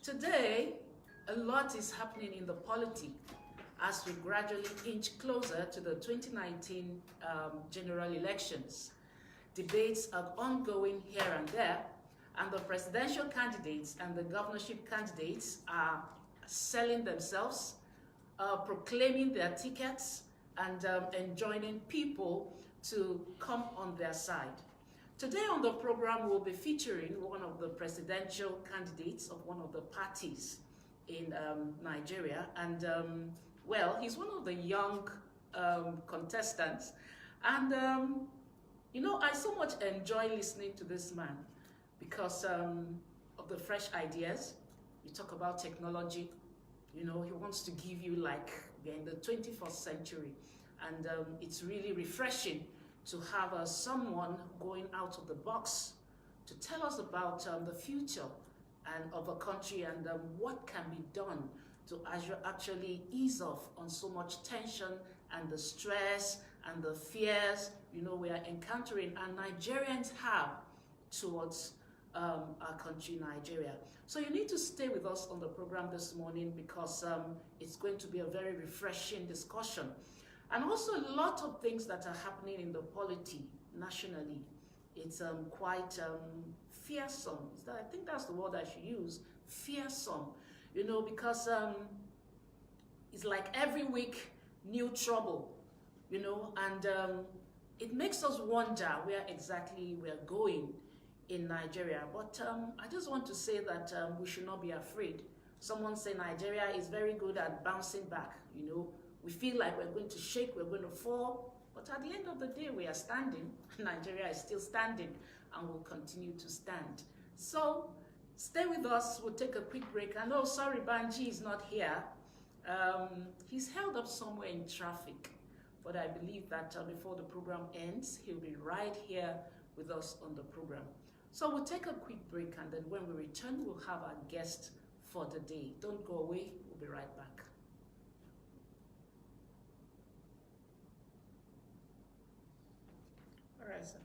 Today, a lot is happening in the polity as we gradually inch closer to the 2019 general elections. Debates are ongoing here and there, and the presidential candidates and the governorship candidates are selling themselves, proclaiming their tickets, and enjoining people to come on their side. Today on the program, we'll be featuring one of the presidential candidates of one of the parties in Nigeria. And, well, he's one of the young contestants. And, you know, I so much enjoy listening to this man because of the fresh ideas. You talk about technology. You know, he wants to give you like we're in the 21st century. And it's really refreshing to have someone going out of the box to tell us about the future and of a country and what can be done to actually ease off on so much tension and the stress and the fears, you know, we are encountering and Nigerians have towards our country, Nigeria. So you need to stay with us on the program this morning because it's going to be a very refreshing discussion. And also a lot of things that are happening in the polity nationally. It's quite fearsome. I think that's the word I should use, fearsome. You know, because it's like every week, new trouble, you know, and it makes us wonder where exactly we're going in Nigeria. But I just want to say that we should not be afraid. Someone said Nigeria is very good at bouncing back, you know. We feel like we're going to shake, we're going to fall, but at the end of the day, we are standing. Nigeria is still standing and will continue to stand. So stay with us, we'll take a quick break. And oh, sorry, Banji is not here. He's held up somewhere in traffic, but I believe that before the program ends, he'll be right here with us on the program. So we'll take a quick break, and then when we return, we'll have our guest for the day. Don't go away, we'll be right back. All right, sir.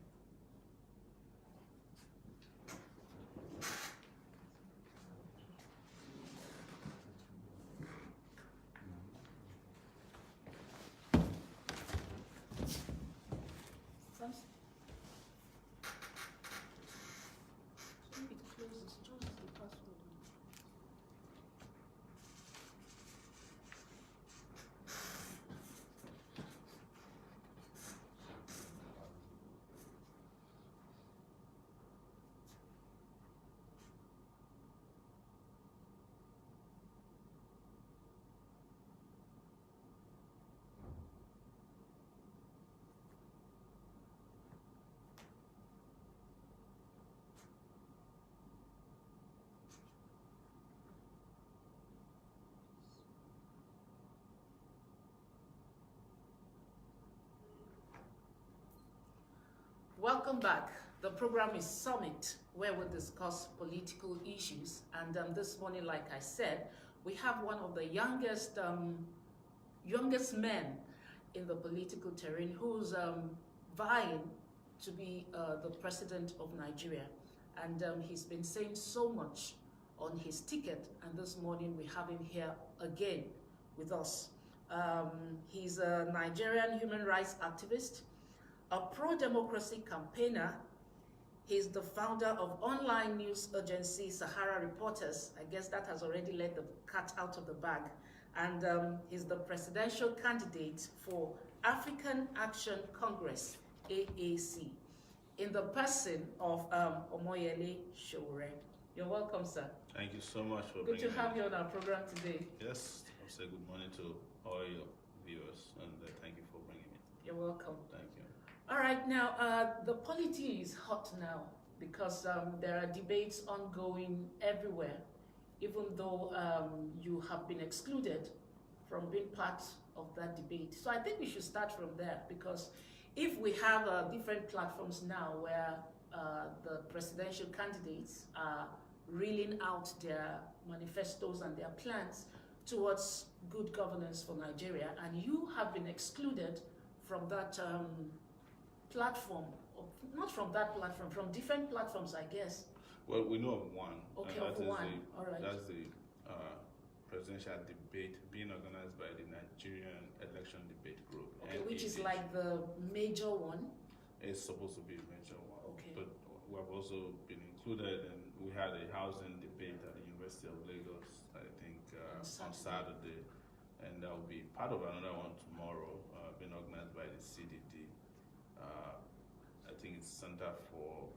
Welcome back. The program is Summit, where we discuss political issues. And this morning, like I said, we have one of the youngest men in the political terrain who's vying to be the president of Nigeria. And he's been saying so much on his ticket. And this morning, we have him here again with us. He's a Nigerian human rights activist, a pro-democracy campaigner. He's the founder of online news agency Sahara Reporters. I guess that has already let the cat out of the bag. And he's the presidential candidate for African Action Congress, AAC, in the person of Omoyele Sowore. You're welcome, sir. Thank you so much for bringing me. Good to have you on our program today. Yes, I'll say good morning to all your viewers, and thank you for bringing me. You're welcome. Thank you. All right, now the polity is hot now because there are debates ongoing everywhere, even though you have been excluded from being part of that debate. So I think we should start from there because if we have different platforms now where the presidential candidates are reeling out their manifestos and their plans towards good governance for Nigeria, and you have been excluded from that platform, not from that platform, from different platforms, I guess. Well, we know of one. Okay, and of one. All right. That's the presidential debate being organized by the Nigerian Election Debate Group. Okay, which is NEDG. like the major one. It's supposed to be a major one. Okay. But we have also been included, and we had a housing debate at the University of Lagos, I think, on Saturday. And that will be part of another one tomorrow, being organized by the CDD. I think it's Center for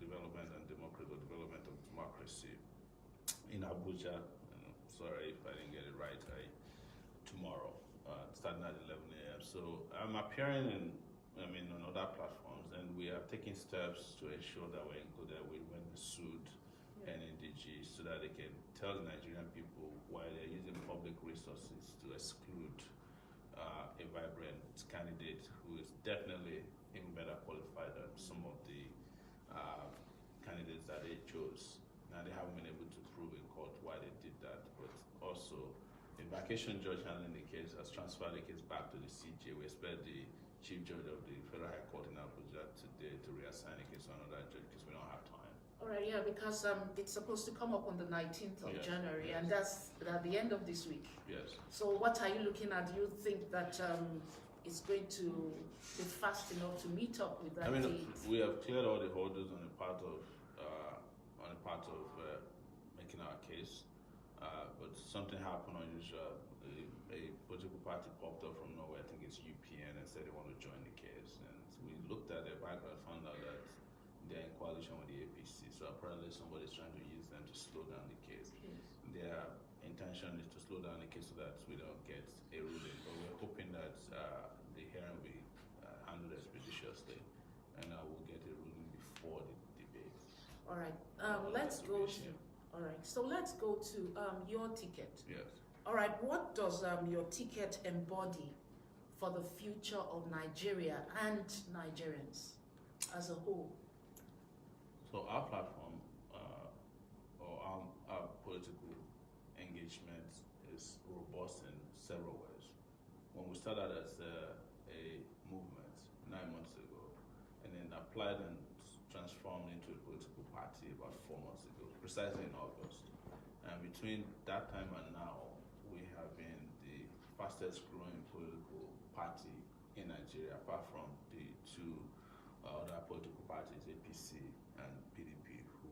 Development and Development of Democracy in Abuja. Sorry if I didn't get it right. Tomorrow, starting at 11 a.m. So I'm appearing on other platforms, and we are taking steps to ensure that we're included. We went and sued NEDG so that they can tell the Nigerian people why they're using public resources to exclude a vibrant candidate who is definitely even better qualified than some of the candidates that they chose. Now they haven't been able to prove in court why they did that, but also a vacation judge handling the case has transferred the case back to the CJ. We expect the Chief Judge of the Federal High Court in Abuja today to reassign the case to another judge because we don't have time. All right, yeah, because it's supposed to come up on the 19th of Yes, January, yes. and that's at the end of this week. Yes. So what are you looking at? Do you think that it's going to be fast enough to meet up with that date? We have cleared all the hurdles on the part of making our case, but something happened unusual. A political party popped up from nowhere. I think it's UPN, and said they want to join the case. And we looked at their background, found out that they're in coalition with the APC. So apparently somebody's trying to use them to slow down the case. Yes. Their intention is to slow down the case so that we don't get a ruling. But we're hoping that the hearing will be handled expeditiously, and we'll get a ruling before the debate. All right. Let's go to. All right. So let's go to your ticket. Yes. All right. What does your ticket embody for the future of Nigeria and Nigerians as a whole? So our platform, or our political engagement, is robust in several ways. When we started as a movement 9 months ago, and then applied and transformed into a political party about 4 months ago, precisely in August. And between that time and now, we have been the fastest growing political party in Nigeria, apart from the two other political parties, APC and PDP, who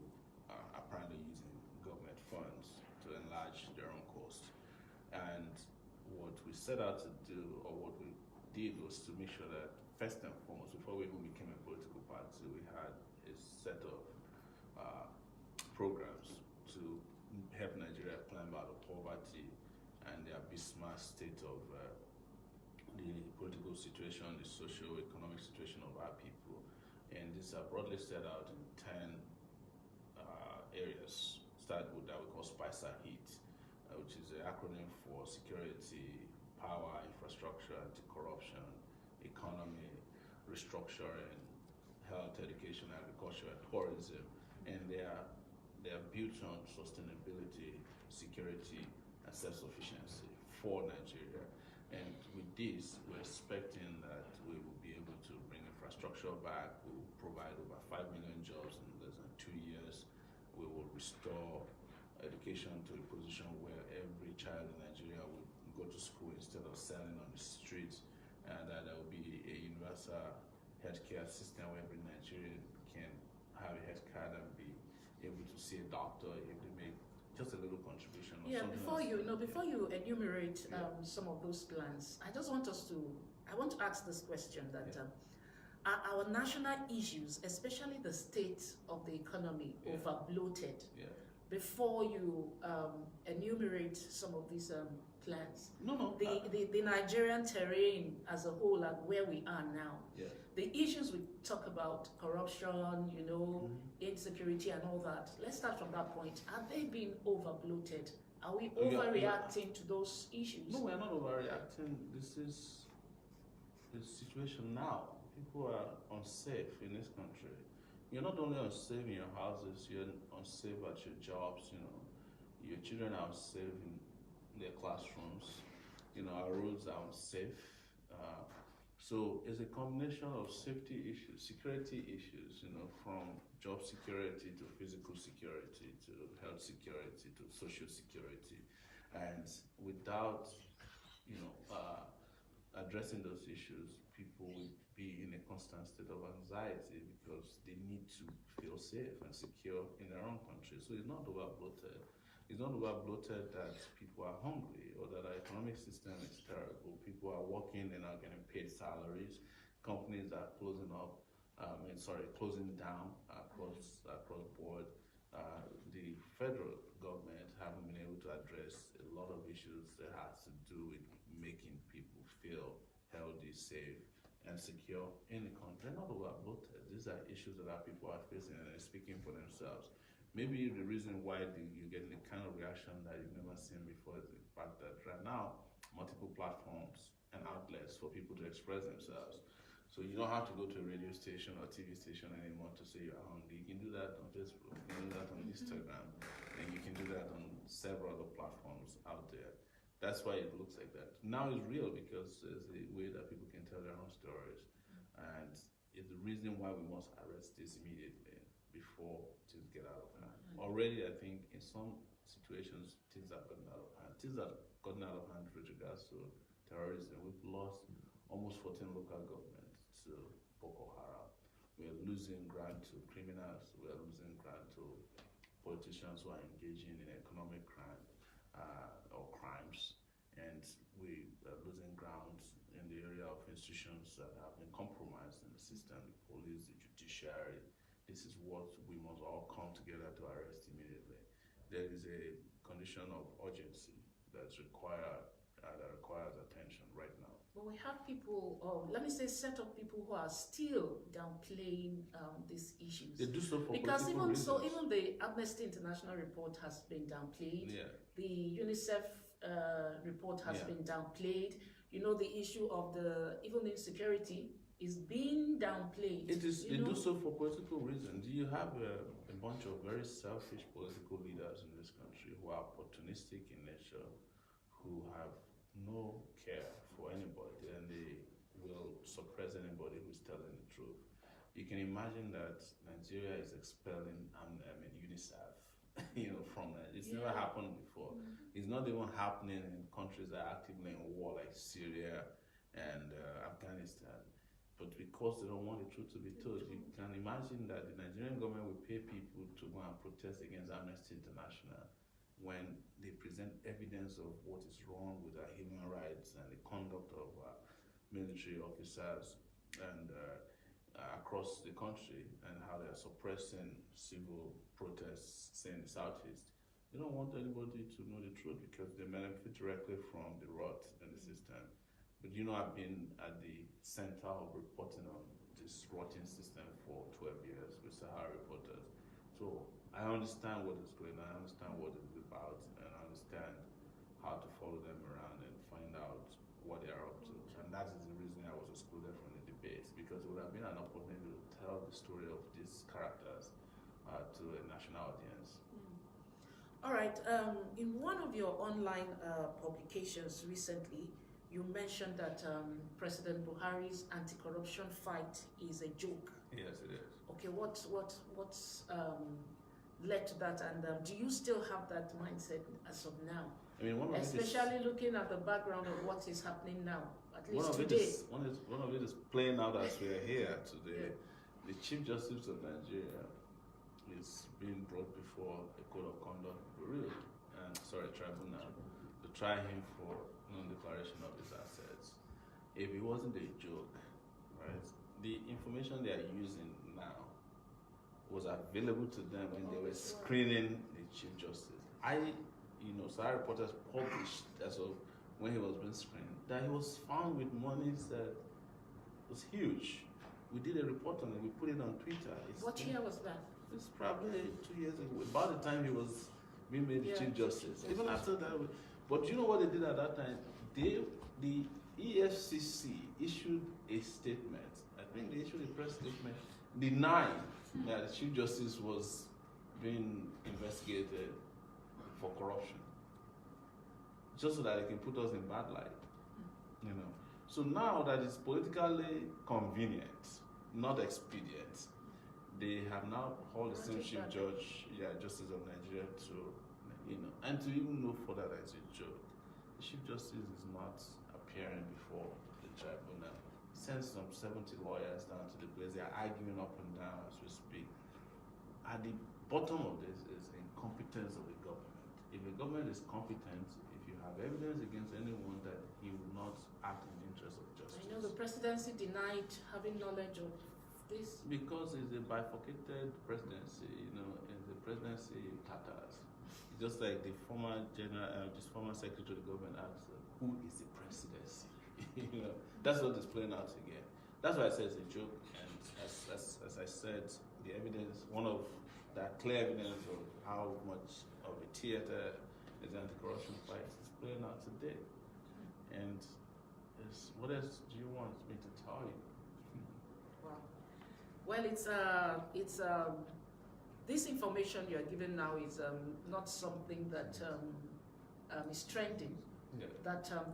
are apparently using government funds to enlarge their own cost. And what we set out to do, or what we did, was to make sure that first and foremost, before we even became a political party, we had a set of programs to help Nigeria climb out of poverty and the abysmal state of the political situation, the socio-economic situation of our people. And these are broadly set out in 10 areas, start with that we call SPICER HEAT, which is an acronym for security, power, infrastructure, anti-corruption, economy, restructuring, health, education, agriculture, and tourism. And they are built on sustainability, security, and self-sufficiency for Nigeria. And with this, we're expecting that we will be able to bring infrastructure back. We will provide over 5 million jobs in less than 2 years. We will restore education to a position where every child in Nigeria will go to school instead of selling on the streets, and that there will be a universal healthcare system where every Nigerian can have a health card and be able to see a doctor, able to make just a little contribution. Or Yeah, something before you enumerate Yeah. some of those plans, I want to ask this question that are our national issues, especially the state of the economy, over bloated? Yeah. Before you enumerate some of these plans, No. the Nigerian terrain as a whole, like where we are now, Yeah. the issues we talk about, corruption, insecurity and all that, let's start from that point. Are they being over bloated? Are we overreacting to those issues? No, we're not overreacting. This is the situation now. People are unsafe in this country. You're not only unsafe in your houses, you're unsafe at your jobs, Your children are unsafe in their classrooms. Our roads are unsafe. So it's a combination of safety issues, security issues, from job security to physical security to health security to social security. And without, addressing those issues, people will be in a constant state of anxiety because they need to feel safe and secure in their own country. So it's not over bloated. It's not over bloated that people are hungry or that our economic system is terrible. People are working and are getting paid salaries. Companies are closing up. Closing down across board. The federal government haven't been able to address a lot of issues that has to do with making people feel healthy, safe, and secure in the country. They're not over bloated. These are issues that our people are facing and they're speaking for themselves. Maybe the reason why you're getting the kind of reaction that you've never seen before is the fact that right now, multiple platforms and outlets for people to express themselves. So you don't have to go to a radio station or TV station anymore to say you're hungry. You can do that on Facebook, you can do that on Instagram, and you can do that on several other platforms out there. That's why it looks like that. Now it's real because there's a way that people can tell their own stories. And it's the reason why we must arrest this immediately before things get out of hand. Already, I think in some situations, things have gotten out of hand. Things have gotten out of hand with regards to terrorism. We've lost almost 14 local governments to Boko Haram. We're losing ground to criminals. We're losing ground to politicians who are engaging in economic crime or crimes. And we are losing ground in the area of institutions that have been compromised in the system, the police, the judiciary. This is what we must all come together to arrest immediately. There is a condition of urgency that requires attention right now. But we have people, or let me say, set of people who are still downplaying these issues. They do so for because political reasons. even the Amnesty International report has been downplayed. Yeah. The UNICEF report has been downplayed. The issue of the even insecurity is being downplayed. It is. They do so for political reasons. You have a bunch of very selfish political leaders in this country who are opportunistic in nature, who have no care for anybody, and they will suppress anybody who's telling the truth. You can imagine that Nigeria is expelling UNICEF, from that. It's never happened before. It's not even happening in countries that are actively in war like Syria and Afghanistan. But because they don't want the truth to be told, you can imagine that the Nigerian government will pay people to go and protest against Amnesty International when they present evidence of what is wrong with our human rights and the conduct of military officers and across the country, and how they are suppressing civil protests, say in the Southeast. They don't want anybody to know the truth because they benefit directly from the rot in the system. But I've been at the center of reporting on this rotting system for 12 years with Sahara reporters. So I understand what is going on, I understand what it's about, and I understand how to follow them around and find out what they are up to. And that is the reason I was excluded from the debates, because it would have been an opportunity to tell the story of these characters to a national audience. All right. In one of your online publications recently, you mentioned that President Buhari's anti-corruption fight is a joke. Yes, it is. Okay, what's led to that, and do you still have that mindset as of now? I mean, especially looking at the background of what is happening now, at least today. One of it is playing out as we are here today. Yeah. The Chief Justice of Nigeria is being brought before a code of conduct tribunal to try him for non-declaration of his assets. If it wasn't a joke, right? The information they are using now was available to them when they were screening the Chief Justice. Sahara reporters published as of when he was being screened that he was found with monies that was huge. We did a report on it, we put it on Twitter. What year was that? It's probably 2 years ago, about the time he was being made Chief Justice. Even after that, but you know what they did at that time? The EFCC issued a statement. I think they issued a press statement denying that the Chief Justice was being investigated for corruption, just so that they can put us in bad light. So now that it's politically convenient, not expedient, they have now called the same chief judge, Justice of Nigeria to, and to even know further that it's a joke. The Chief Justice is not appearing before the tribunal. Sends some 70 lawyers down to the place. They are arguing up and down as we speak. At the bottom of this is incompetence of the government. If the government is competent, if you have evidence against anyone, that he will not act in the interest of justice. I know the presidency denied having knowledge of this. Because it's a bifurcated presidency, in the presidency tatters. Just like the former secretary of the government asked, who is the presidency? That's what is playing out again. That's why I said it's a joke. And as I said, the evidence, one of that clear evidence of how much of a theater is the anti-corruption fight is playing out today. And what else do you want me to tell you? Wow. Well, it's this information you are given now is not something that is trending. Yeah.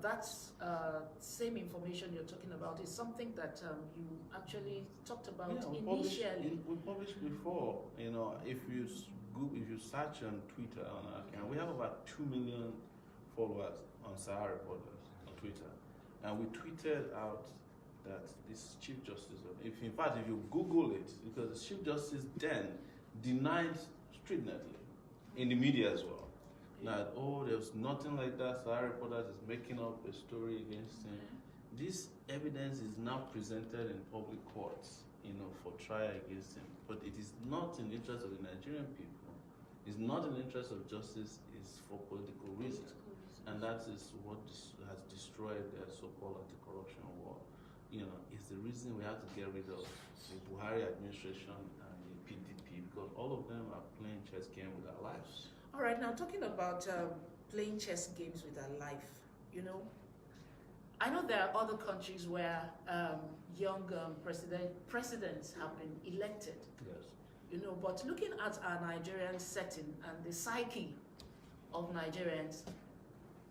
That's same information you're talking about is something that you actually talked about initially. We published before. If you search on Twitter on our account, we have about 2 million followers on Sowore Reporters on Twitter, and we tweeted out that this Chief Justice, if you Google it, because the Chief Justice then denied stridently in the media as well. That, there's nothing like that, Sowore Reporters is making up a story against him. This evidence is now presented in public courts, for trial against him. But it is not in the interest of the Nigerian people. It's not in the interest of justice, it's for political reasons. And that is what has destroyed the so-called anti-corruption war. It's the reason we have to get rid of the Buhari administration and the PDP, because all of them are playing chess game with our lives. All right, now talking about playing chess games with our life, I know there are other countries where young presidents have been elected. Yes. But looking at our Nigerian setting and the psyche of Nigerians,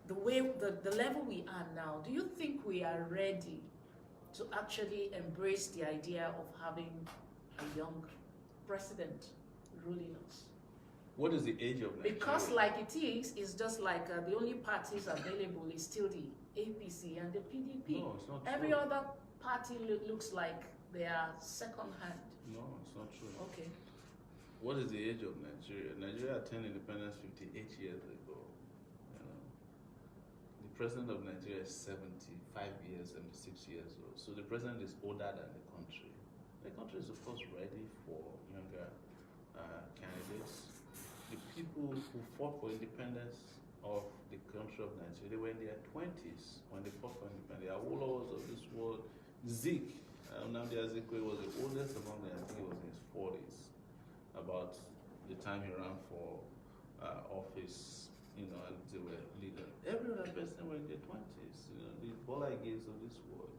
the level we are now, do you think we are ready to actually embrace the idea of having a young president ruling us? What is the age of Nigeria? Because like it is, it's just like the only parties available is still the APC and the PDP. No, it's not Every true. other party looks like they are second hand. No, it's not true. Okay. What is the age of Nigeria? Nigeria attained independence 58 years ago. The president of Nigeria is 75 years and 6 years old. So the president is older than the country. The country is, of course, ready for younger candidates. The people who fought for independence of the country of Nigeria, they were in their 20s when they fought for independence. The Awolowos of this world, Zik, Nnamdi Azikiwe was the oldest among them. I think he was in his 40s, about the time he ran for office, and they were leaders. Every other person were in their 20s, the Bola Iges of this world.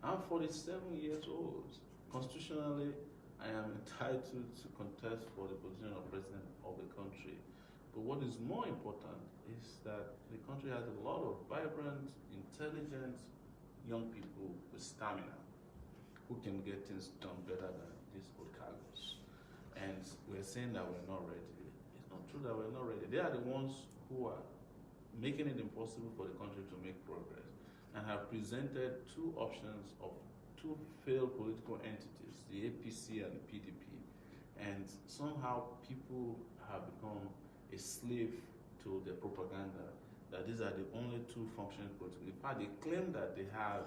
I'm 47 years old. Constitutionally, I am entitled to contest for the position of president of the country. But what is more important is that the country has a lot of vibrant, intelligent young people with stamina who can get things done better than these old cargoes. And we're saying that we're not ready. It's not true that we're not ready. They are the ones who are making it impossible for the country to make progress and have presented two options of two failed political entities, the APC and the PDP, and somehow people have become a slave to their propaganda that these are the only two functioning political. In fact, they claim that they have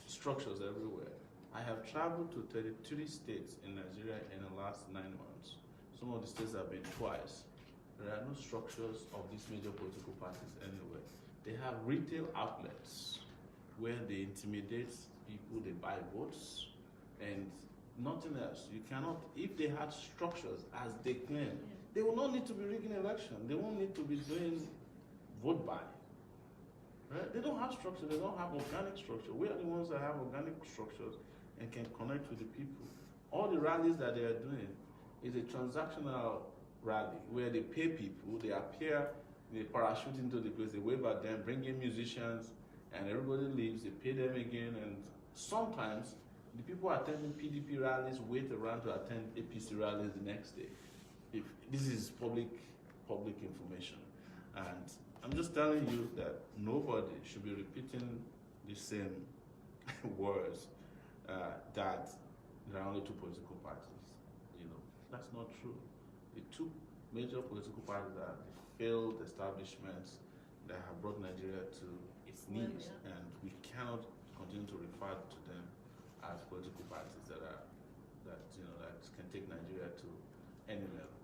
structures everywhere. I have traveled to 33 states in Nigeria in the last 9 months. Some of the states have been twice. There are no structures of these major political parties anywhere. They have retail outlets where they intimidate people, they buy votes, and nothing else. You cannot, if they had structures as they claim, they will not need to be rigging election. They won't need to be doing vote buy. Right? They don't have structure, they don't have organic structure. We are the ones that have organic structures and can connect with the people. All the rallies that they are doing is a transactional rally where they pay people, they appear, they parachute into the place, they wave at them, bring in musicians, and everybody leaves, they pay them again, and sometimes the people attending PDP rallies wait around to attend APC rallies the next day. If this is public information, and I'm just telling you that nobody should be repeating the same words that there are only two political parties. You know, that's not true. The two major political parties are the failed establishments that have brought Nigeria to its knees, and we cannot continue to refer to them as political parties that can take Nigeria to any level.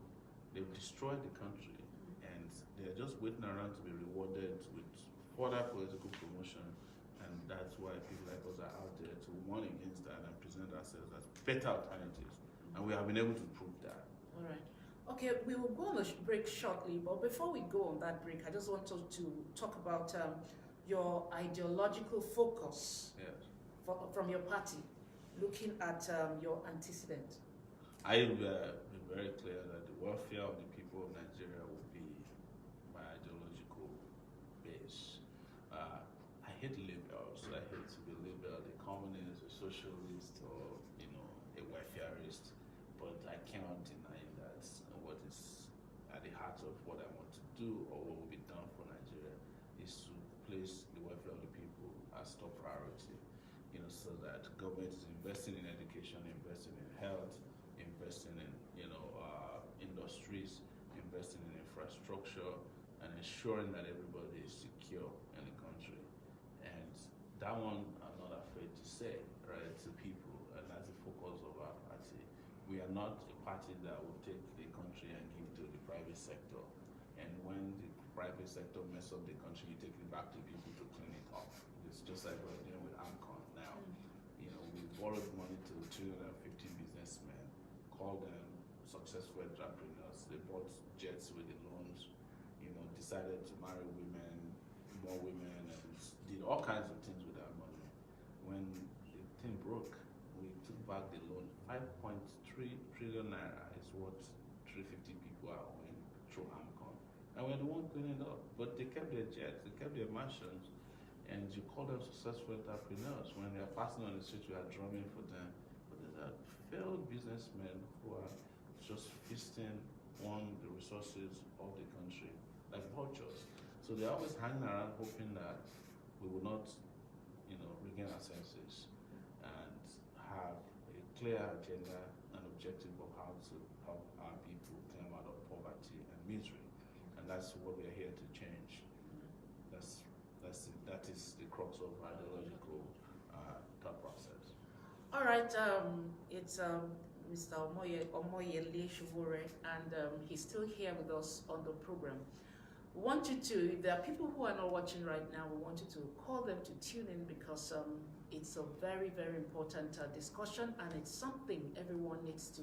They've destroyed the country, and they're just waiting around to be rewarded with further political promotion, and that's why people like us are out there to warn against that and present ourselves as better alternatives, and we have been able to prove that. All right. Okay, we will go on a break shortly, but before we go on that break, I just want to talk about your ideological focus. Yes. From your party, looking at your antecedent. I will be very clear that the welfare of the people of Nigeria will be my ideological base. I hate labels. I hate to be labeled a communist, a socialist, or a welfareist. But I cannot deny that what is at the heart of what I want to do or what will be done for Nigeria is to place the welfare of the people as top priority. So that government is investing in education, investing in health, investing in industries, investing in infrastructure, and ensuring that everybody is secure in the country. And that one I'm not afraid to say, right, to people, and that's the focus of our party. We are not a party that will take the country and give to the private sector. And when the private sector mess up the country, you take it back to people to clean it up. It's just like we're doing with AMCON now. We borrowed money to 250 businessmen, called them successful entrepreneurs. They bought jets with the loans, decided to marry women, more women, and did all kinds of things with that money. When the thing broke, we took back the loan. 5.3 trillion naira is what 350 people are owing through AMCON. And we're the one cleaning it up. But they kept their jets, they kept their mansions, and you call them successful entrepreneurs. When they're passing on the street, you are drumming for them. But these are failed businessmen who are just feasting on the resources of the country, like vultures. So they're always hanging around hoping that we will not, regain our senses and have a clear agenda and objective of how to help our people climb out of poverty and misery. And that's what we're here to change. That is the crux of our ideological thought process. All right, it's Mr. Omoyele Sowore, and he's still here with us on the program. We want you to, if there are people who are not watching right now, we want you to call them to tune in because it's a very, very important discussion, and it's something everyone needs to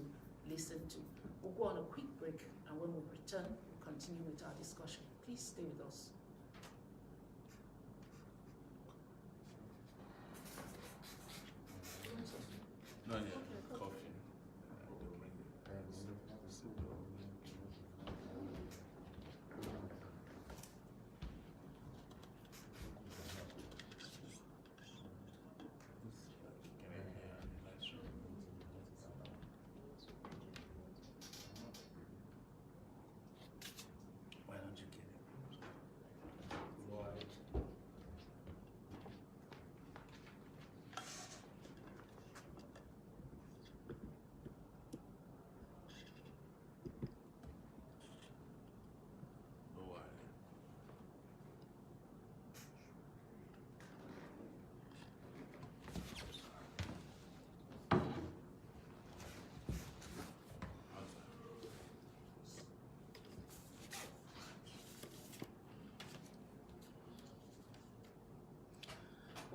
listen to. We'll go on a quick break, and when we return, we'll continue with our discussion. Please stay with us. No, yeah, coffee. Why don't you get it? Lord.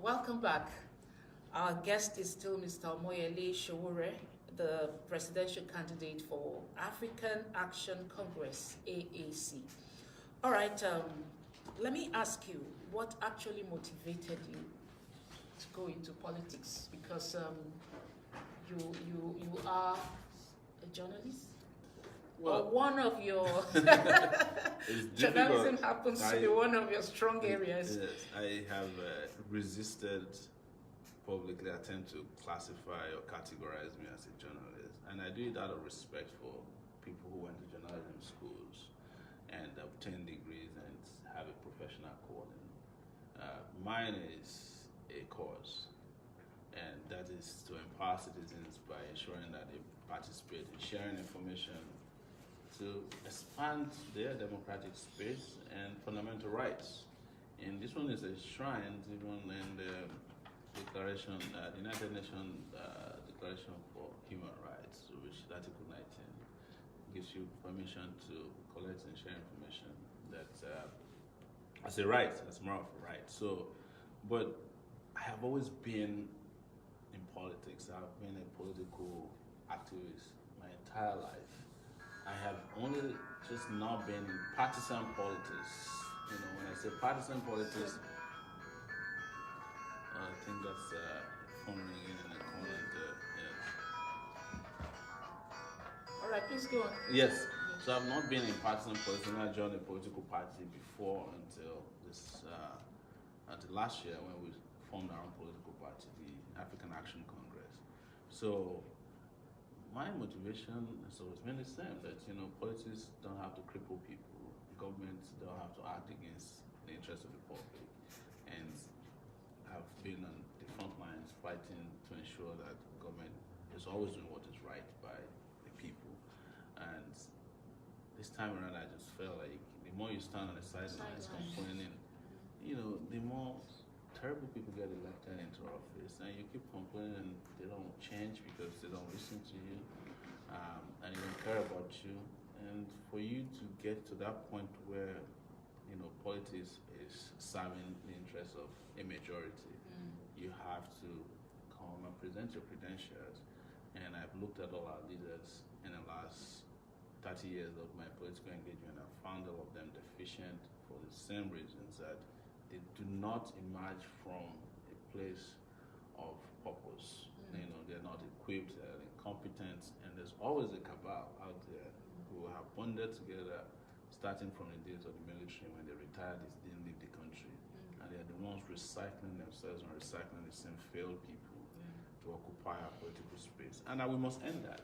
Welcome back. Our guest is still Mr. Omoyele Sowore, the presidential candidate for African Action Congress, AAC. All right, let me ask you, what actually motivated you to go into politics? Because you are a journalist? or one of your it's journalism difficult. happens to be one of your strong areas. Yes, I have resisted publicly attempt to classify or categorize me as a journalist, and I do it out of respect for people who went to journalism schools and obtained degrees and have a professional calling. Mine is a cause, and that is to empower citizens by ensuring that they participate in sharing information to expand their democratic space and fundamental rights. And this one is enshrined even in the Declaration, the United Nations Declaration for Human Rights, which Article 19 gives you permission to collect and share information that as a right, as more of a right. So, but I have always been in politics. I've been a political activist my entire life. I have only just not been in partisan politics. You know, when I say partisan politics, I think that's phone ringing in the corner there. Yes. All right, please go on. Yes. So I've not been in partisan politics. I joined a political party before until this until last year when we formed our own political party, the African Action Congress. So my motivation has always been the same, that politics don't have to cripple people, governments don't have to act against the interests of the public, and I've been on the front lines fighting to ensure that government is always doing what is right by the people. And this time around, I just felt like the more you stand on the sidelines complaining, the more terrible people get elected into office, and you keep complaining and they don't change because they don't listen to you, and they don't care about you. And for you to get to that point where politics is serving the interests of a majority, you have to come and present your credentials. And I've looked at all our leaders in the last 30 years of my political engagement and found all of them deficient for the same reasons, that they do not emerge from a place of purpose. They're not equipped, they're incompetent, and there's always a cabal out there who have bonded together, starting from the days of the military when they retired, they didn't leave the country, and they're the ones recycling themselves and recycling the same failed people to occupy our political space. And we must end that.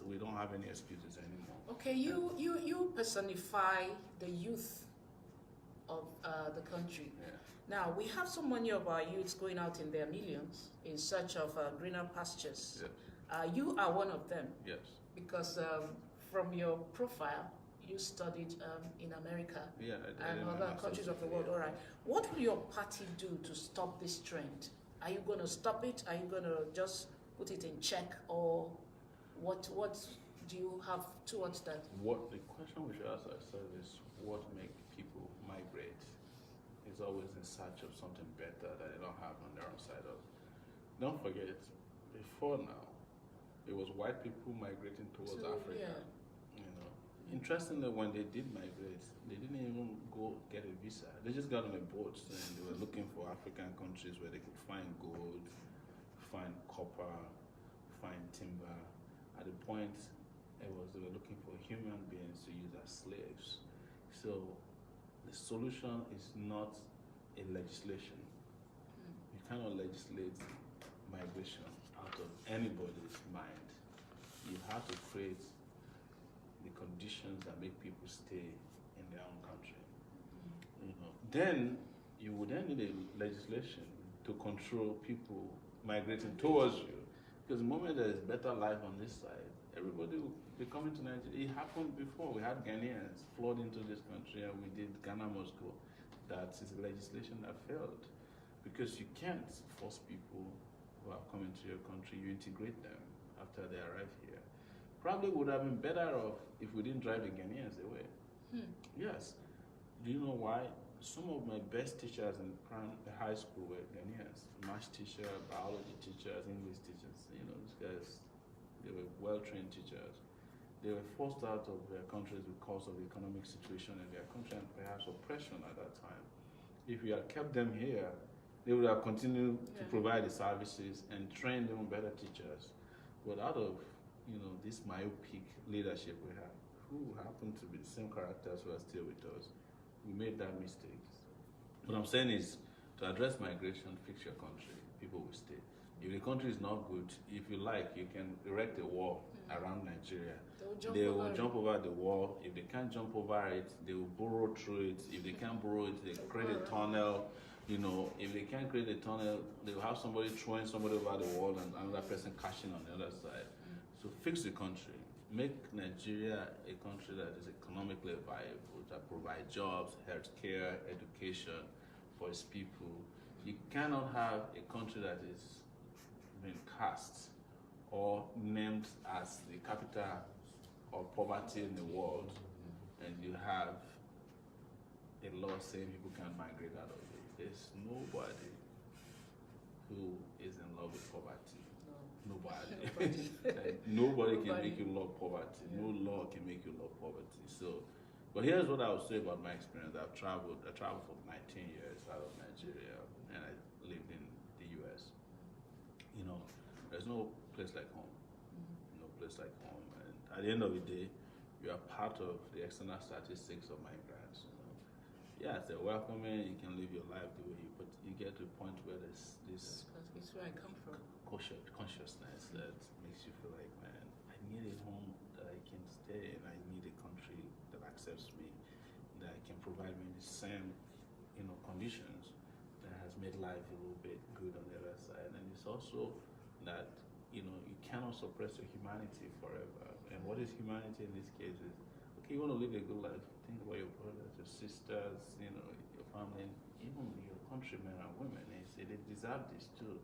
We don't have any excuses anymore. Okay, you personify the youth of the country. Yeah. Now, we have so many of our youths going out in their millions in search of greener pastures. Yes. You are one of them. Yes. Because from your profile, you studied in America and other countries of the world. All right. What will your party do to stop this trend? Are you going to stop it? Are you going to just put it in check? Or what do you have towards that? What the question we should ask ourselves is, what makes people migrate? Is always in search of something better that they don't have on their own side of. Don't forget, before now, it was white people migrating towards Africa. Yeah. Interestingly, when they did migrate, they didn't even go get a visa. They just got on a boat and they were looking for African countries where they could find gold, find copper, find timber. At the point, they were looking for human beings to use as slaves. So the solution is not a legislation. You cannot legislate migration out of anybody's mind. You have to create the conditions that make people stay in their own country. Then you would then need a legislation to control people migrating towards you. Because the moment there is better life on this side, everybody will be coming to Nigeria. It happened before. We had Ghanaians flood into this country, and we did Ghana must go. That is a legislation that failed. Because you can't force people who have come into your country, you integrate them after they arrive here. Probably would have been better off if we didn't drive the Ghanaians away. Yes. Do you know why? Some of my best teachers in high school were Ghanaians. Math teacher, biology teachers, English teachers. These guys, they were well-trained teachers. They were forced out of their countries because of the economic situation in their country and perhaps oppression at that time. If we had kept them here, they would have continued to provide the services and train even better teachers. But out of this myopic leadership we have, who happen to be the same characters who are still with us, we made that mistake. What I'm saying is, to address migration, fix your country. People will stay. If the country is not good, if you like, you can erect a wall around Nigeria. They will jump over the wall. If they can't jump over it, they will burrow through it. If they can't burrow it, they create a tunnel. You know, if they can't create a tunnel, they will have somebody throwing somebody over the wall and another person catching on the other side. So fix the country. Make Nigeria a country that is economically viable, that provides jobs, healthcare, education for its people. You cannot have a country that is being cast or named as the capital of poverty in the world, and you have a law saying people can migrate out of it. There's nobody who is in love with poverty. Nobody. Like, nobody can make you love poverty. Yeah. No law can make you love poverty. So, but here's what I would say about my experience. I traveled for 19 years out of Nigeria, and I lived in the US. You know, there's no place like home. No place like home. And at the end of the day, you are part of the external statistics of migrants. You know, yes, they're welcoming. You can live your life the way you, but you get to a point where there's this. It's where I come from. Consciousness that makes you feel like, man, I need a home that I can stay in. I need a country that accepts me, that can provide me the same, you know, conditions that has made life a little bit good on the other side. And it's also that, you know, you cannot suppress your humanity forever. And what is humanity in this case is, okay, you want to live a good life, think about your brothers, your sisters, you know, your family, and even your countrymen and women. They deserve this too.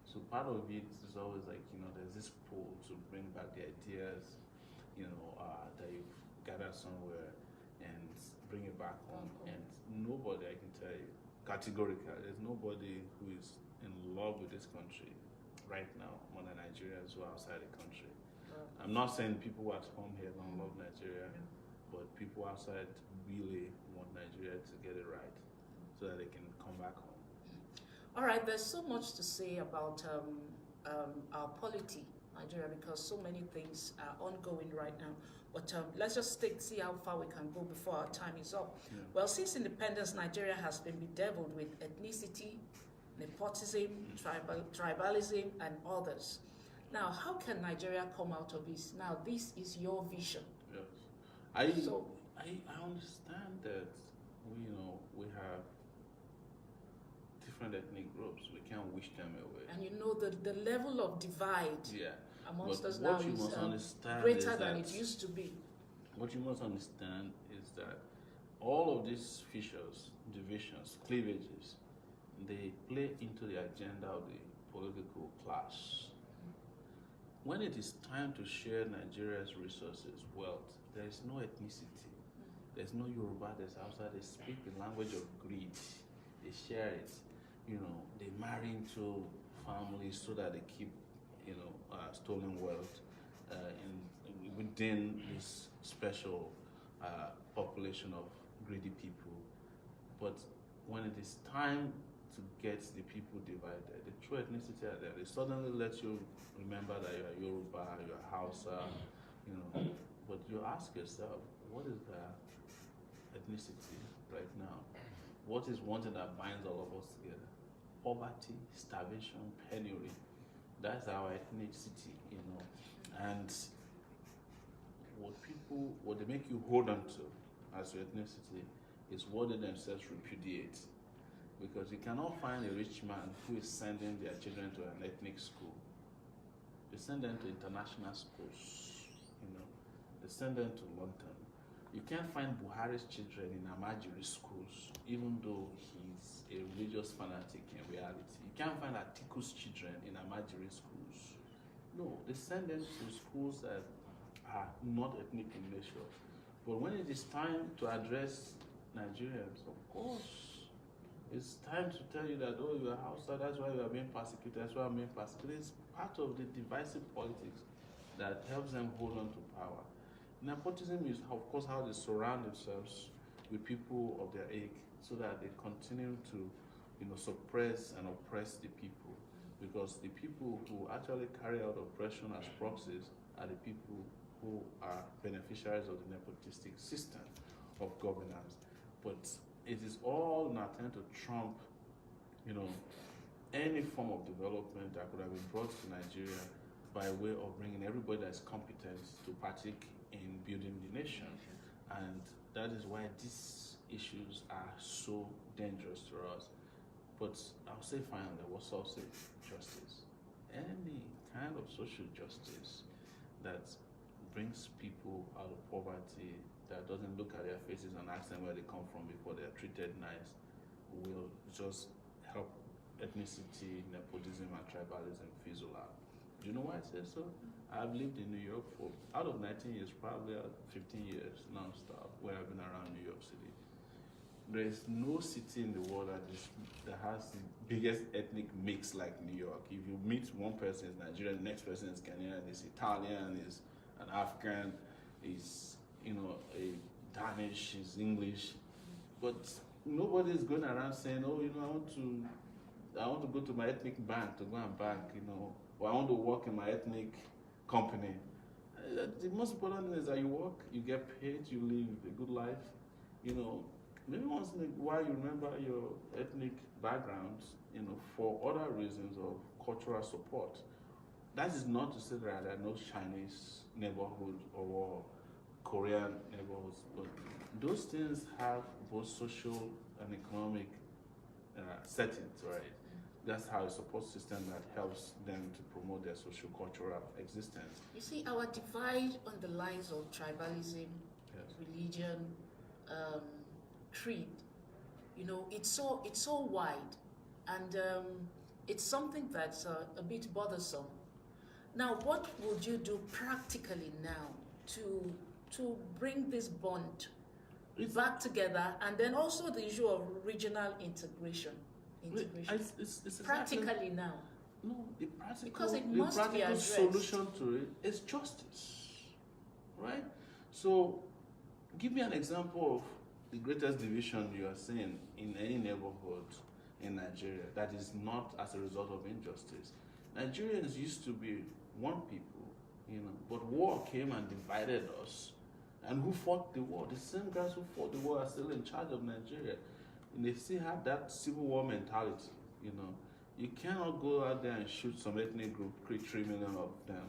So part of it is always like, you know, there's this pull to bring back the ideas, you know, that you've gathered somewhere and bring it back home. And nobody, I can tell you, categorically, there's nobody who is in love with this country right now more than Nigerians who are outside the country. I'm not saying people who are at home here don't love Nigeria, but people outside really want Nigeria to get it right so that they can come back home. All right, there's so much to say about our polity, Nigeria, because so many things are ongoing right now. But let's just see how far we can go before our time is up. Yeah. Well, since independence, Nigeria has been bedeviled with ethnicity, nepotism, tribalism, and others. Now, how can Nigeria come out of this? Now, this is your vision. Yes. I understand that we have different ethnic groups. We can't wish them away. And you know the level of divide amongst us now is greater than it used to be. What you must understand is that all of these fissures, divisions, cleavages, they play into the agenda of the political class. When it is time to share Nigeria's resources, wealth, there is no ethnicity. There's no Yoruba, there's Hausa. They speak the language of greed. They share it. You know, they marry into families so that they keep, stolen wealth within this special population of greedy people. But when it is time to get the people divided, the true ethnicity are there. They suddenly let you remember that you are Yoruba, you are Hausa, but you ask yourself, what is the ethnicity right now? What is one thing that binds all of us together? Poverty, starvation, penury. That's our ethnicity, And what they make you hold on to as your ethnicity is what they themselves repudiate. Because you cannot find a rich man who is sending their children to an ethnic school. They send them to international schools, They send them to London. You can't find Buhari's children in Amajiri schools, even though he's a religious fanatic in reality. You can't find Atiku's children in Amajiri schools. No, they send them to schools that are not ethnic in nature. But when it is time to address Nigerians, of course, it's time to tell you that, oh, you're Hausa, that's why you are being persecuted, that's why I'm being persecuted. It's part of the divisive politics that helps them hold on to power. Nepotism is, of course, how they surround themselves with people of their age so that they continue to, suppress and oppress the people. Because the people who actually carry out oppression as proxies are the people who are beneficiaries of the nepotistic system of governance. But it is all in an attempt to trump, you know, any form of development that could have been brought to Nigeria by way of bringing everybody that's competent to partake in building the nation. And that is why these issues are so dangerous to us. But I'll say finally, what's also justice? Any kind of social justice that brings people out of poverty, that doesn't look at their faces and ask them where they come from before they're treated nice, will just help ethnicity, nepotism, and tribalism fizzle out. Do you know why I say so? I've lived in New York for, out of 19 years, probably 15 years non-stop, where I've been around New York City. There is no city in the world that has the biggest ethnic mix like New York. If you meet one person is Nigerian, the next person is Ghanaian, is Italian, is an African, is, you know, a Danish, is English. But nobody is going around saying, oh, you know, I want to go to my ethnic bank to go and bank, you know, or I want to work in my ethnic company. The most important thing is that you work, you get paid, you live a good life. You know, maybe once in a while you remember your ethnic backgrounds, you know, for other reasons of cultural support. That is not to say that there are no Chinese neighborhoods or Korean neighborhoods, but those things have both social and economic settings, right? That's how a support system that helps them to promote their social-cultural existence. You see, our divide on the lines of tribalism, Yes. religion, creed, you know, it's so wide, and it's something that's a bit bothersome. Now, what would you do practically now to bring this bond back together, and then also the issue of regional integration? It's Practically now. No, the practical, Because it must be addressed. solution to it is justice, right? So, give me an example of the greatest division you are seeing in any neighborhood in Nigeria that is not as a result of injustice. Nigerians used to be one people, you know, but war came and divided us. And who fought the war? The same guys who fought the war are still in charge of Nigeria. And they still have that civil war mentality, you know. You cannot go out there and shoot some ethnic group, create 3 million of them,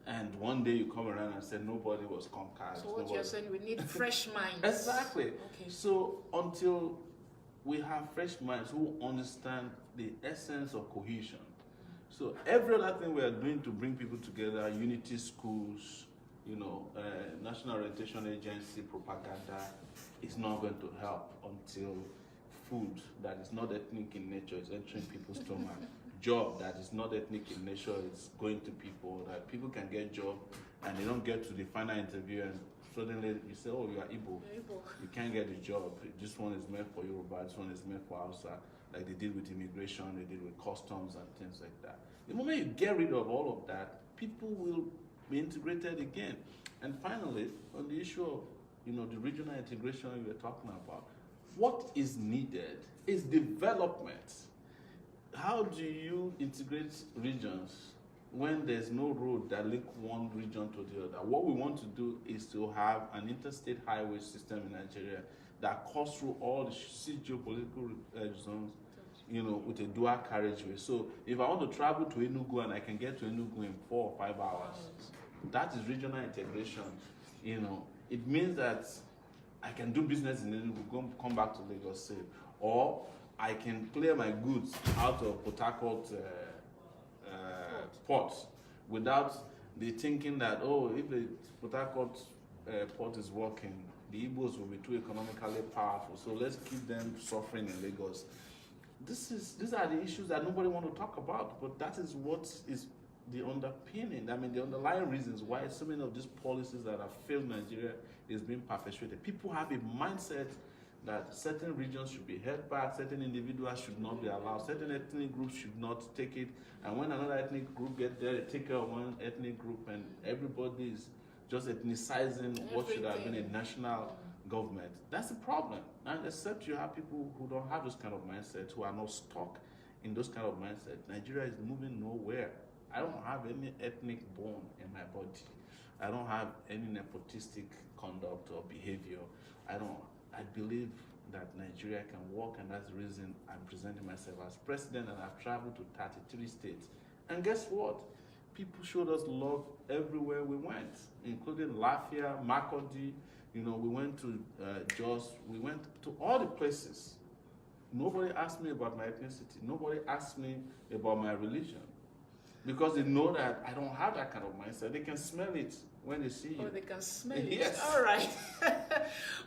and one day you come around and say nobody was conquered. So what you're saying, we need fresh minds. Exactly. Okay. So until we have fresh minds who understand the essence of cohesion. So every other thing we are doing to bring people together, unity schools, you know, National Orientation Agency propaganda, is not going to help until food that is not ethnic in nature is entering people's stomach. Job that is not ethnic in nature is going to people, that people can get job and they don't get to the final interview and suddenly you say, oh, you are Igbo. You can't get the job. This one is meant for Yoruba, this one is meant for Hausa. Like they did with immigration, they did with customs and things like that. The moment you get rid of all of that, people will be integrated again. And finally, on the issue of, you know, the regional integration we were talking about, what is needed is development. How do you integrate regions when there's no road that link one region to the other? What we want to do is to have an interstate highway system in Nigeria that cuts through all the six geopolitical zones, you know, with a dual carriageway. So if I want to travel to Enugu and I can get to Enugu in 4 or 5 hours, that is regional integration. You know, it means that I can do business in Enugu, come back to Lagos safe, or I can clear my goods out of Port Harcourt port without the thinking that, oh, if the Port Harcourt port is working, the Igbos will be too economically powerful, so let's keep them suffering in Lagos. These are the issues that nobody wants to talk about, but that is what is the underpinning, I mean, the underlying reasons why so many of these policies that have failed Nigeria is being perpetuated. People have a mindset that certain regions should be held back, certain individuals should not be allowed, certain ethnic groups should not take it, and when another ethnic group gets there, they take care of one ethnic group, and everybody is just ethnicizing what should have been a national government. That's the problem. And except you have people who don't have those kind of mindsets, who are not stuck in those kind of mindsets, Nigeria is moving nowhere. I don't have any ethnic bone in my body. I don't have any nepotistic conduct or behavior. I believe that Nigeria can work, and that's the reason I'm presenting myself as president, and I've traveled to 33 states. And guess what? People showed us love everywhere we went, including Lafayette, Makurdi. We went to Jos. We went to all the places. Nobody asked me about my ethnicity. Nobody asked me about my religion. Because they know that I don't have that kind of mindset. They can smell it when they see you. Oh, they can smell it. Yes. All right.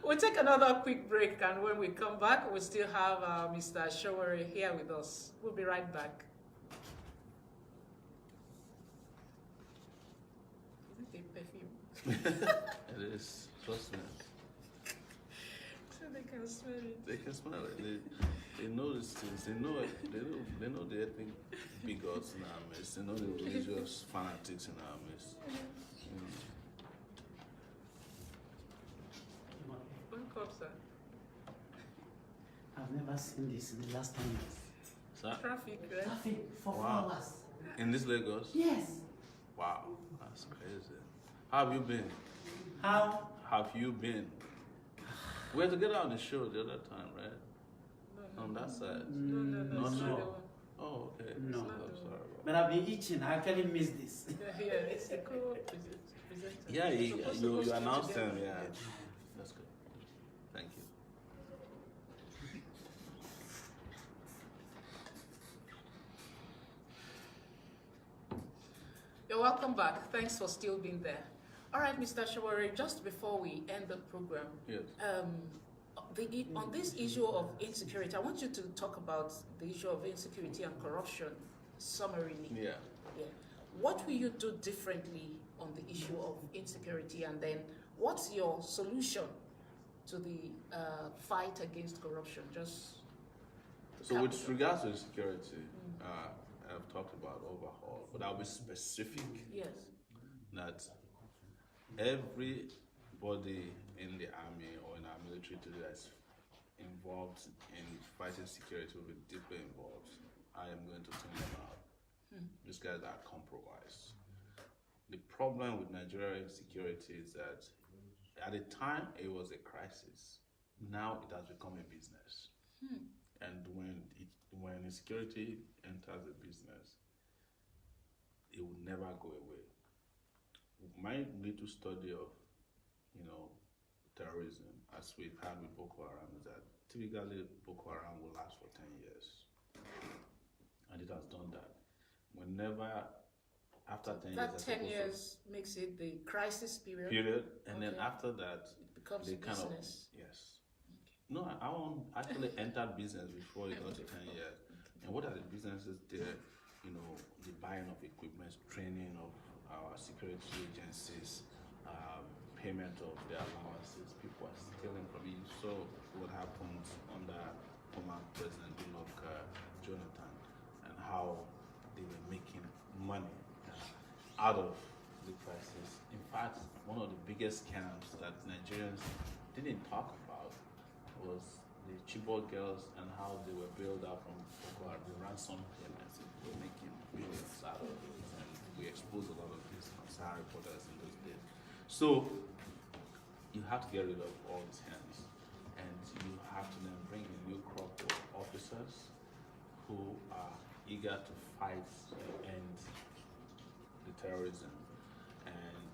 We'll take another quick break, and when we come back, we'll still have Mr. Sowore here with us. We'll be right back. Is it a perfume? It is. Trust me. So they can smell it. They can smell it. They know these things. They know it. They know the ethnic bigots in our midst. They know the religious fanatics in our midst. Welcome, sir. I've never seen this in the last 10 years. Sir? Traffic, right? Traffic for Wow. 4 hours. In this Lagos? Yes. Wow, that's crazy. How have you been? How? Have you been? We had to get on the show the other time, right? No, On that side. no, Not it's not sure. the one. Oh, okay. No. I'm sorry about But I've been itching. I actually missed this. Yeah, it's the co-presenter. Yeah, You're supposed to you host it announced together. them, yeah. That's good. Thank you. You're welcome back. Thanks for still being there. All right, Mr. Sowore, just before we end the program, Yes. on this issue of insecurity, I want you to talk about the issue of insecurity and corruption summarily. Yeah. Yeah. What will you do differently on the issue of insecurity, and then what's your solution to the fight against corruption? Just to So cap with it off. regards to insecurity, I've talked about overhaul, but I'll be specific Yes. that everybody in the army or in our military today that's involved in fighting security will be deeply involved. I am going to turn them out. These guys are compromised. The problem with Nigeria insecurity is that at the time it was a crisis. Now it has become a business. And when insecurity enters a business, it will never go away. My little study of, terrorism, as we've had with Boko Haram, is that typically Boko Haram will last for 10 years. And it has done that. Whenever, after 10 That years... 10 years makes it the crisis period. And then Okay. after that, It becomes they business. yes. No, I won't actually enter business before it got to 10 years. And what are the businesses there? The buying of equipment, training of our security agencies, payment of their allowances. People are stealing from you. So what happened under former President Jonathan, and how they were making money out of the crisis. In fact, one of the biggest scams that Nigerians didn't talk about was the Chibok girls and how they were bailed out from Boko Haram, the ransom payments. They were making billions out of it, and we exposed a lot of these Sahara reporters in those days. So you have to get rid of all these hands, and you have to then bring in new crop of officers who are eager to fight and the terrorism. And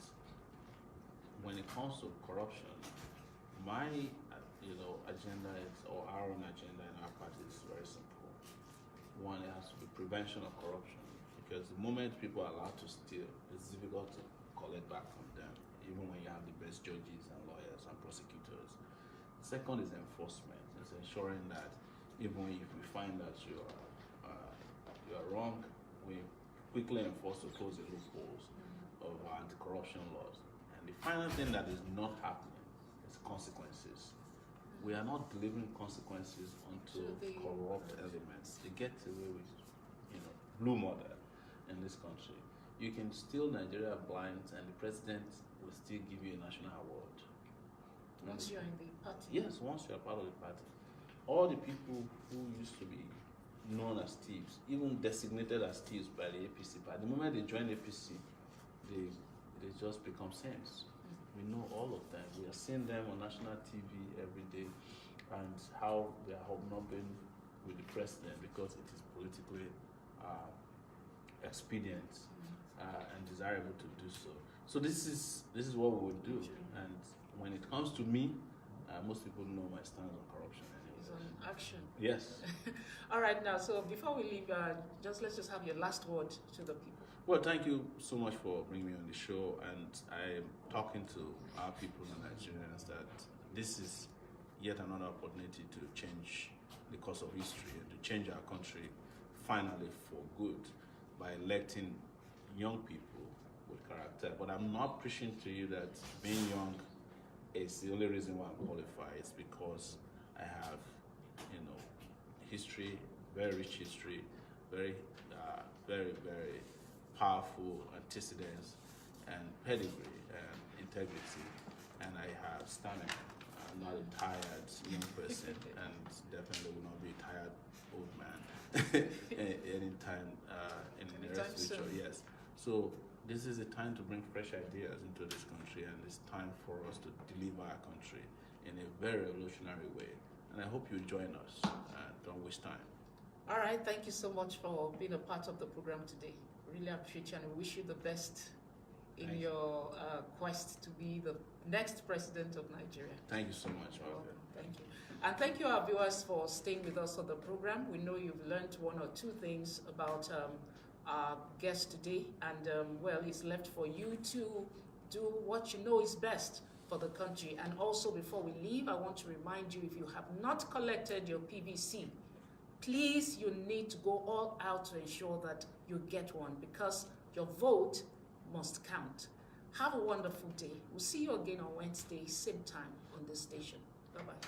when it comes to corruption, my agenda is, or our own agenda in our party is very simple. One, it has to be prevention of corruption, because the moment people are allowed to steal, it's difficult to collect back from them, even when you have the best judges and lawyers and prosecutors. Second is enforcement. It's ensuring that even if we find that you are wrong, we quickly enforce to close the loopholes of our anti-corruption laws. And the final thing that is not happening is consequences. We are not delivering consequences onto corrupt elements. They get away with, blue murder in this country. You can steal Nigeria blind, and the president will still give you a national award. Once you're in the party. Yes, once you are part of the party. All the people who used to be known as thieves, even designated as thieves by the APC, but the moment they join APC, they it has just become sense. We know all of them. We are seeing them on national TV every day, and how they are hobnobbing with the president because it is politically expedient and desirable to do so. So this is what we would do. And when it comes to me, most people know my stance on corruption anyway. It's on action. Yes. All right, now, so before we leave, let's just have your last word to the people. Well, thank you so much for bringing me on the show, and I'm talking to our people and Nigerians that this is yet another opportunity to change the course of history and to change our country finally for good by electing young people with character. But I'm not preaching to you that being young is the only reason why I'm qualified. It's because I have, history, very rich history, very, very powerful antecedents and pedigree and integrity, and I have stamina. I'm not a tired young person, and definitely will not be a tired old man anytime in the near future. Yes. So this is a time to bring fresh ideas into this country, and it's time for us to deliver our country in a very revolutionary way. And I hope you join us. Don't waste time. All right. Thank you so much for being a part of the program today. Really appreciate you, and we wish you the best in your quest to be the next president of Nigeria. Thank you so much. Thank you. And thank you, our viewers, for staying with us on the program. We know you've learned one or two things about our guest today, and well, it's left for you to do what you know is best for the country. And also, before we leave, I want to remind you, if you have not collected your PVC, please, you need to go all out to ensure that you get one, because your vote must count. Have a wonderful day. We'll see you again on Wednesday, same time on this station. Bye-bye.